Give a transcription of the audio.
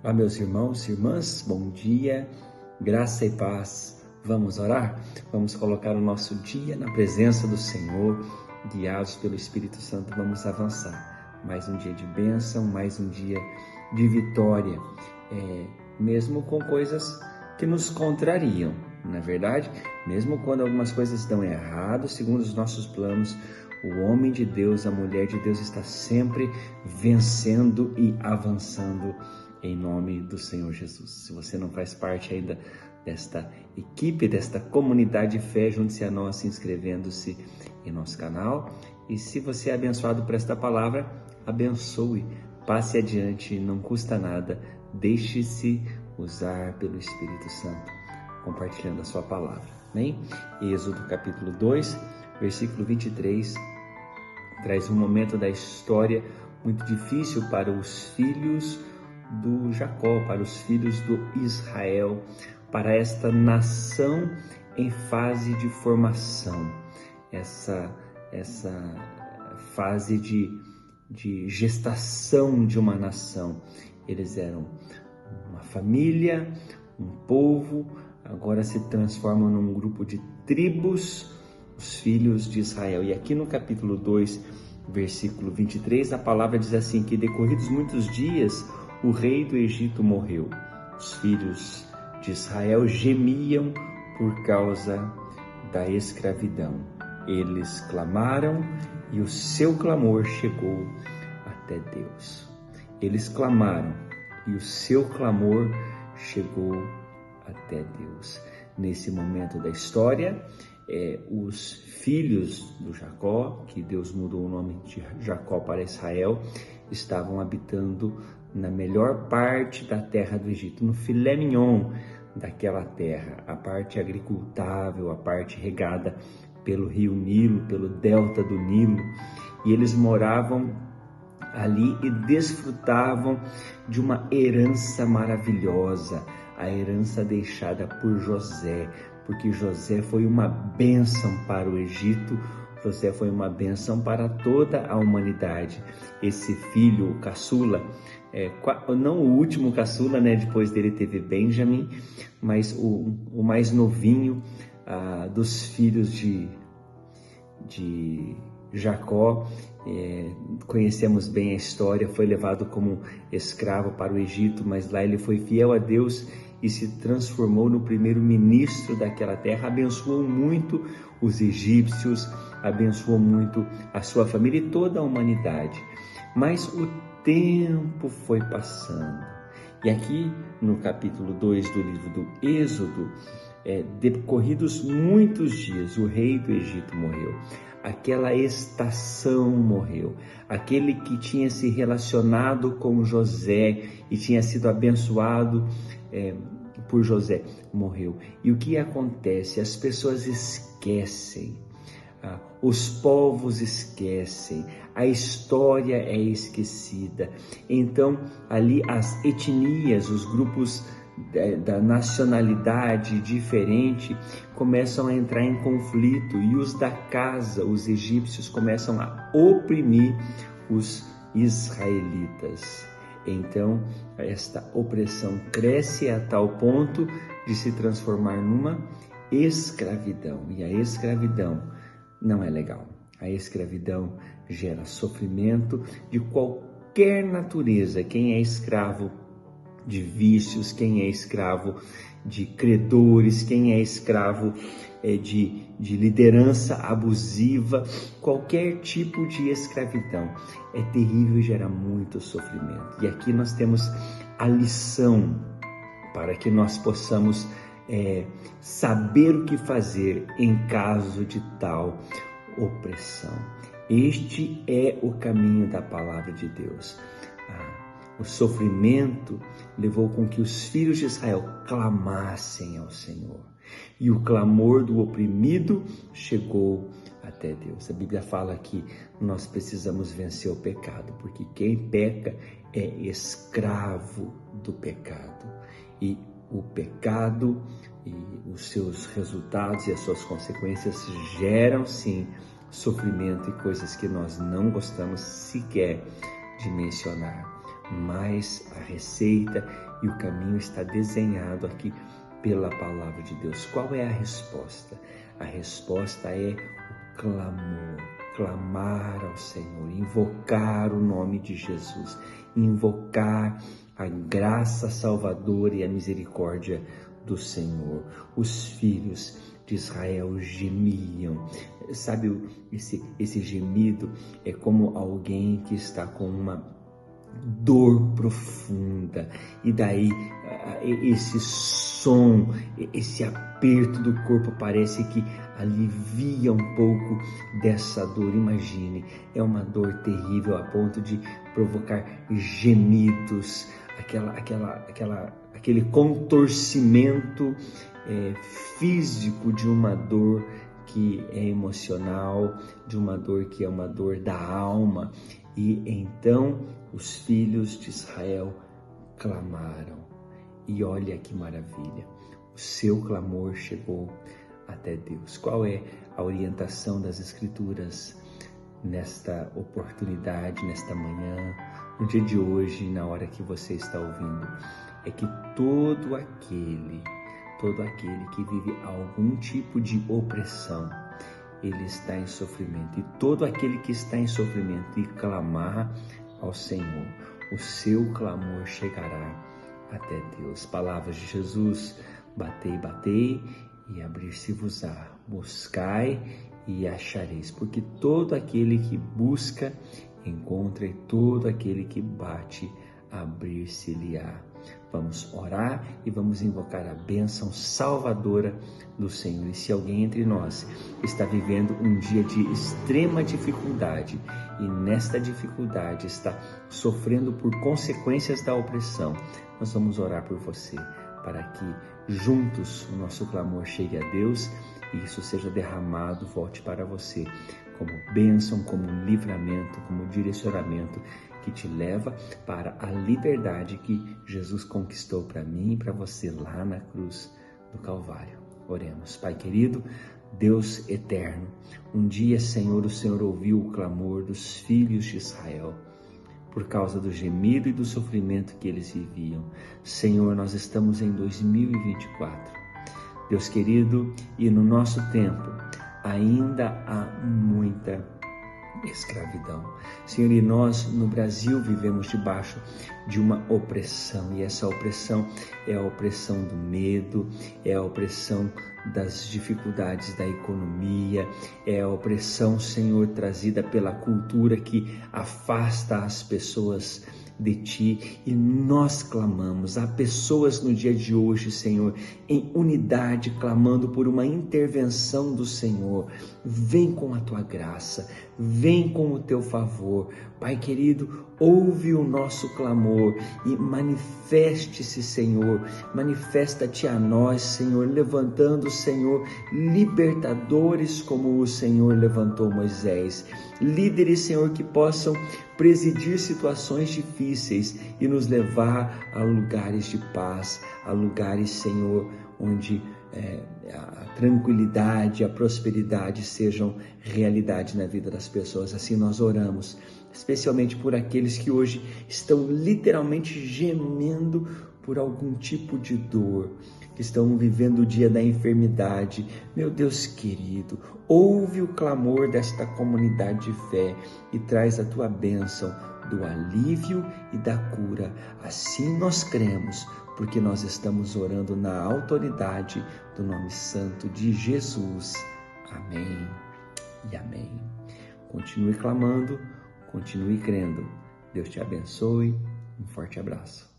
Olá, meus irmãos e irmãs, bom dia, graça e paz. Vamos orar? Vamos colocar o nosso dia na presença do Senhor, guiados pelo Espírito Santo, vamos avançar. Mais um dia de bênção, mais um dia de vitória, mesmo com coisas que nos contrariam, não é verdade? Mesmo quando algumas coisas dão errado, segundo os nossos planos, o homem de Deus, a mulher de Deus está sempre vencendo e avançando em nome do Senhor Jesus. Se você não faz parte ainda desta equipe, desta comunidade de fé, junte-se a nós se inscrevendo-se em nosso canal. E se você é abençoado por esta palavra, abençoe, passe adiante, não custa nada, deixe-se usar pelo Espírito Santo, compartilhando a sua palavra. Amém? Êxodo capítulo 2, versículo 23, traz um momento da história muito difícil para os filhos do Jacó, para os filhos do Israel, para esta nação em fase de formação, essa fase de gestação de uma nação. Eles eram uma família, um povo, agora se transformam num grupo de tribos, os filhos de Israel. E aqui no capítulo 2, versículo 23, a palavra diz assim, que decorridos muitos dias, o rei do Egito morreu. Os filhos de Israel gemiam por causa da escravidão. Eles clamaram e o seu clamor chegou até Deus. Eles clamaram e o seu clamor chegou até Deus. Nesse momento da história, os filhos do Jacó, que Deus mudou o nome de Jacó para Israel, estavam habitando na melhor parte da terra do Egito, no filé mignon daquela terra, a parte agricultável, a parte regada pelo rio Nilo, pelo delta do Nilo, e eles moravam ali e desfrutavam de uma herança maravilhosa, a herança deixada por José, porque José foi uma bênção para o Egito, José foi uma bênção para toda a humanidade. Esse filho, o caçula, não o último caçula, né? Depois dele teve Benjamim, mas o mais novinho dos filhos de Jacó, conhecemos bem a história, foi levado como escravo para o Egito, mas lá ele foi fiel a Deus e se transformou no primeiro ministro daquela terra, abençoou muito os egípcios, abençoou muito a sua família e toda a humanidade. Mas o tempo foi passando. E aqui no capítulo 2 do livro do Êxodo, decorridos muitos dias, o rei do Egito morreu. Aquela estação morreu. Aquele que tinha se relacionado com José e tinha sido abençoado por José morreu. E o que acontece? As pessoas esquecem. Os povos esquecem, a história é esquecida. Então, ali as etnias, os grupos da nacionalidade diferente começam a entrar em conflito e os da casa, os egípcios, começam a oprimir os israelitas. Então, esta opressão cresce a tal ponto de se transformar numa escravidão. E a escravidão não é legal. A escravidão gera sofrimento de qualquer natureza. Quem é escravo de vícios, quem é escravo de credores, quem é escravo de liderança abusiva, qualquer tipo de escravidão é terrível e gera muito sofrimento. E aqui nós temos a lição para que nós possamos saber o que fazer em caso de tal opressão. Este é o caminho da palavra de Deus. O sofrimento levou com que os filhos de Israel clamassem ao Senhor. E o clamor do oprimido chegou até Deus. A Bíblia fala que nós precisamos vencer o pecado, porque quem peca é escravo do pecado. E o pecado e os seus resultados e as suas consequências geram sim sofrimento e coisas que nós não gostamos sequer de mencionar. Mas a receita e o caminho está desenhado aqui pela palavra de Deus. Qual é a resposta? A resposta é o clamor, clamar ao Senhor, invocar o nome de Jesus, invocar a graça salvadora e a misericórdia do Senhor. Os filhos de Israel gemiam. Sabe, esse gemido é como alguém que está com uma dor profunda, e daí esse som, esse aperto do corpo parece que alivia um pouco dessa dor. Imagine, é uma dor terrível a ponto de provocar gemidos, aquele contorcimento físico de uma dor que é emocional, de uma dor que é uma dor da alma. E então os filhos de Israel clamaram. E olha que maravilha, o seu clamor chegou até Deus. Qual é a orientação das Escrituras nesta oportunidade, nesta manhã, no dia de hoje, na hora que você está ouvindo? É que todo aquele que vive algum tipo de opressão, ele está em sofrimento. E todo aquele que está em sofrimento e clamar ao Senhor, o seu clamor chegará até Deus. Palavras de Jesus: batei, batei e abrir-se-vos-á, buscai e achareis, porque todo aquele que busca encontra, e todo aquele que bate abrir-se-lhe-á. Vamos orar e vamos invocar a bênção salvadora do Senhor. E se alguém entre nós está vivendo um dia de extrema dificuldade e nesta dificuldade está sofrendo por consequências da opressão, nós vamos orar por você, para que juntos o nosso clamor chegue a Deus e isso seja derramado, volte para você como bênção, como livramento, como direcionamento que te leva para a liberdade que Jesus conquistou para mim e para você lá na cruz do Calvário. Oremos. Pai querido, Deus eterno, um dia, Senhor, o Senhor ouviu o clamor dos filhos de Israel por causa do gemido e do sofrimento que eles viviam. Senhor, nós estamos em 2024. Deus querido, e no nosso tempo ainda há muita escravidão. Senhor, e nós no Brasil vivemos debaixo de uma opressão, e essa opressão é a opressão do medo, é a opressão das dificuldades da economia, é a opressão, Senhor, trazida pela cultura que afasta as pessoas de Ti, e nós clamamos. Há pessoas no dia de hoje, Senhor, em unidade, clamando por uma intervenção do Senhor. Vem com a Tua graça, vem com o Teu favor. Pai querido, ouve o nosso clamor e manifeste-se, Senhor, manifesta-te a nós, Senhor, levantando, Senhor, libertadores como o Senhor levantou Moisés, líderes, Senhor, que possam presidir situações difíceis e nos levar a lugares de paz, a lugares, Senhor, onde a tranquilidade, a prosperidade sejam realidade na vida das pessoas. Assim nós oramos, especialmente por aqueles que hoje estão literalmente gemendo por algum tipo de dor, que estão vivendo o dia da enfermidade. Meu Deus querido, ouve o clamor desta comunidade de fé e traz a Tua bênção do alívio e da cura. Assim nós cremos, porque nós estamos orando na autoridade do nome santo de Jesus. Amém e amém. Continue clamando, continue crendo. Deus te abençoe. Um forte abraço.